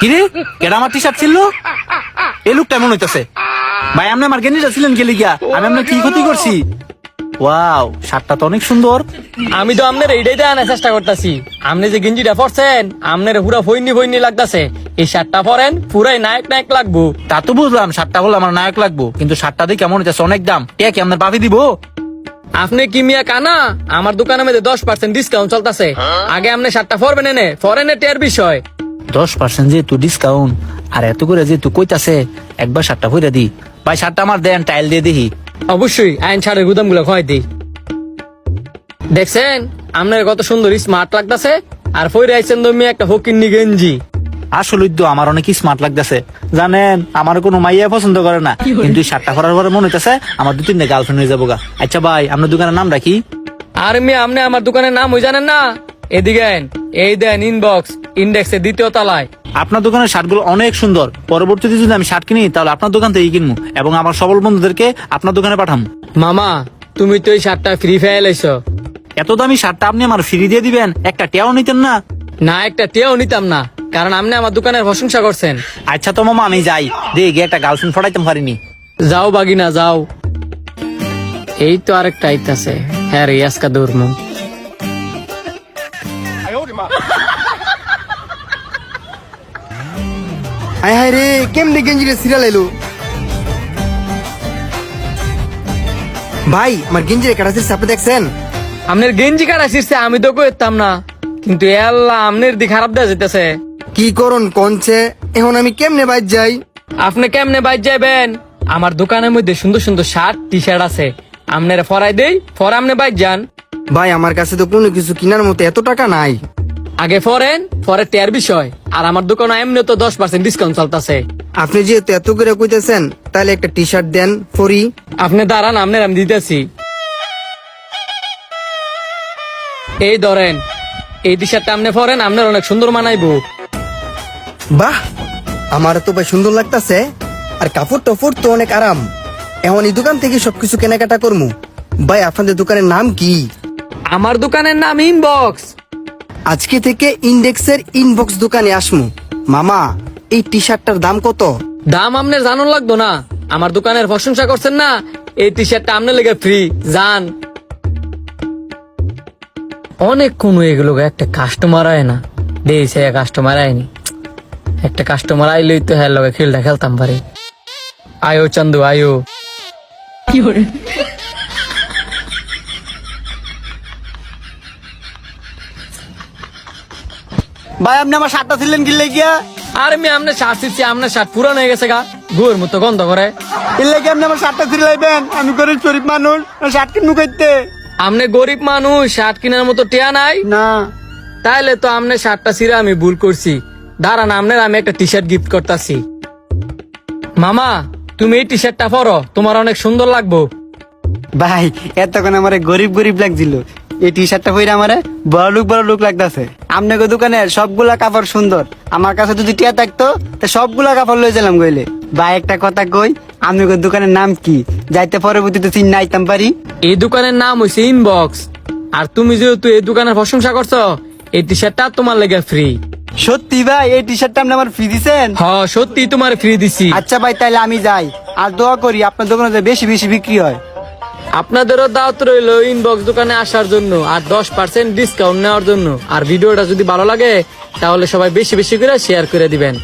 কিরে কেডা আমার টি শার্ট ছিল এই লোকটা এমন হইতাছে ভাই আপনি আমার গেঞ্জিটা ছিলেন গেলি গিয়া আমি আপনার কি ক্ষতি করছি ওয়াও শার্টটা তো অনেক সুন্দর আমি তো আপনার এইটাই দেওয়ার চেষ্টা করতেছি। আপনি যে গেঞ্জিটা পরছেন আপনার পুরা ফইনি লাগতাছে। এই শার্টটা পরেন পুরাই নায়ক নায়ক লাগবো। তা তো বুঝলাম শার্টটা বলে আমার নায়ক লাগবো কিন্তু শার্টটা দিয়ে কেমন হইতাছে অনেক দাম কি আপনার পাবি দিব আপনি কি মিয়া কানা? আমার দোকানের মধ্যে 10% ডিসকাউন্ট চলতেছে। আগে আপনি শার্টটা পরবেন এনে ফরেনের টের বিষয় 10% যেহেতু ডিসকাউন্ট আর এত করে যেহেতু কইতাছে একবার শার্টটা ভরে দি ভাই শার্টটা আমার দেন টাইল দিয়ে দেখি অবশ্যই আইন ছাড়ের গুদাম গুলো হয় দিই। দেখছেন আপনার কত সুন্দর স্মার্ট লাগতেছে আর ফইরে আইছেন তুমি একটা ফকিন্নি গেঞ্জি। আসলে তো আমার অনেক স্মার্ট লাগতেছে জানেন আমার কোনো মাইয়া পছন্দ করে না কিন্তু এই শার্টটা পরার পরে মনে হইতেছে আমার 2-3টা গার্লফ্রেন্ড হয়ে যাবো গা। আচ্ছা ভাই আপনার দোকানের নাম রাখি আর মেয়ে আপনি আমার দোকানের নাম ওই জানেন না? এদিকে আইন, এই দেন ইনবক্স ইন্ডেক্সের 2য় তলায়। আপনার দোকানের শার্টগুলো অনেক সুন্দর পরবর্তীতে যদি আমি শার্ট কিনি তাহলে আপনার দোকান থেকেই কিনবো এবং আমার সবল বন্ধুদেরকে আপনার দোকানে পাঠাবো। মামা তুমি তো এই শার্টটা ফ্রি ফেলাইছ। এত দামি শার্টটা আপনি আমার ফ্রি দিয়ে দিবেন একটা টেয়াও নিতেন না? না একটা টেও নিতাম না কারণ আপনি আমার দোকানের প্রশংসা করছেন। আচ্ছা তো মামা আমি যাই দিয়ে গিয়ে একটা গার্লফ্রেন্ড ফটাইতে পারিনি। যাও বাগিনা যাও। এই তো আরেকটা আইতাছে। হ্যাঁ রে আজকা দৌড়মু। হায় হায় রে কেমনে গেঞ্জিটা সিরিয়াল এলো ভাই আমার গেঞ্জির কাটা ছিঁড়ছে আপনি দেখছেন আপনার গেঞ্জি কাটা ছিঁড়ছে আমি তো কইতাম না কিন্তু আল্লাহ আপনার দি খারাপ দেয়া যেতেছে। কি করুন কোনছে এখন আমি কেমনে বাইর যাই আপনি কেমনে বাইর যাবেন? আমার দোকানের মধ্যে সুন্দর সুন্দর শার্ট টি শার্ট আছে আপনারা ফরাই দেই ফর আপনি বাইর যান। ভাই আমার কাছে তো কোনো কিছু কেনার মতো এত টাকা নাই আগে ফরেন পরে টের বিষয় আর আমার দোকানে এমনি তো 10% ডিসকাউন্ট চলতেছে। আপনি যেহেতু এত করে কইতেছেন তাহলে একটা টি শার্ট দেন ফরি আপনি দাঁড়ান আপনার আমি দিতেছি। এই ধরেন এই টি শার্টটা আপনি পরেন আপনার অনেক সুন্দর মানাইবো। বাহ আমার তো ভাই সুন্দর লাগতাছে আর কাপড় টাপড় তো অনেক আরাম এখন এই দোকান থেকে সবকিছু কেনাকাটা করমু ভাই আপনাদের দোকানের নাম কি আমার দোকানের নাম ইনবক্স। আজকে থেকে ইন্ডেক্সের ইনবক্স দোকানে আসমু মামা এই টি শার্টটার দাম কত দাম আপনার জানুন লাগতো না আমার দোকানের প্রশংসা করছেন না এই টি শার্টটা আপনার লেগে ফ্রি যান। অনেক কোন এগুলো একটা কাস্টমার আয় না দিয়েছে কাস্টমার আয়নি একটা কাস্টমার আইলেই তো হ্যাঁ লগে খেলটা খেলতাম পারি। আয়ো চান্দু আয়ো। কি করে ভাই আপনি আমার শার্টটা ছিলেন গিলে গিয়া আর আমি আপনার শার্ট দিচ্ছি আপনার শার্ট পুরান হয়ে গেছে গা গুয়ের মতো গন্ধ করে। এলে কি আপনি আমার শার্টটা ছিলাইবেন আমি গরিব শরীফ মানুষ শার্ট কিনবো করতে আপনি গরিব মানুষ শার্ট কেনার মতো টিয়া নাই না তাইলে তো আপনার শার্টটা ছিঁড়ে আমি ভুল করছি। দাঁড়ান আপনার আমি একটা টি শার্ট গিফট করতেছি। মামা তুমি এই টি শার্টটা পরো তোমার অনেক সুন্দর লাগবো। ভাই এতক্ষণ আমার গরিব গরিব লাগছিল এই টি শার্টটা পরে আমার বড় লোক লাগতেছে। আপনাকে দোকানের সবগুলা কাপড় সুন্দর আমার কাছে যদি টিয়া থাকতো তা সবগুলা কাপড় লয়ে গেলাম গইলে। ভাই একটা কথা কই আপনাকে দোকানের নাম কি যাইতে পরবর্তীতে চিন্তা আইতাম পারি। এই দোকানের নাম হইছে ইনবক্স আর তুমি যেহেতু এই দোকানের প্রশংসা করছো এই টি শার্টটা তোমার লেগে ফ্রি। সত্যি ভাই এই টি শার্টটা আপনি আমার ফ্রি দিছেন? হ্যাঁ সত্যি তোমার ফ্রি দিছি। আচ্ছা ভাই তাহলে আমি যাই আর দোয়া করি আপনার দোকানে যে বেশি বেশি বিক্রি হয়। আপনাদেরও দাওয়াত রইলো ইনবক্স দোকানে আসার জন্য আর 10% ডিসকাউন্ট নেওয়ার জন্য। আর ভিডিওটা যদি ভালো লাগে তাহলে সবাই বেশি বেশি করে শেয়ার করে দিবেন।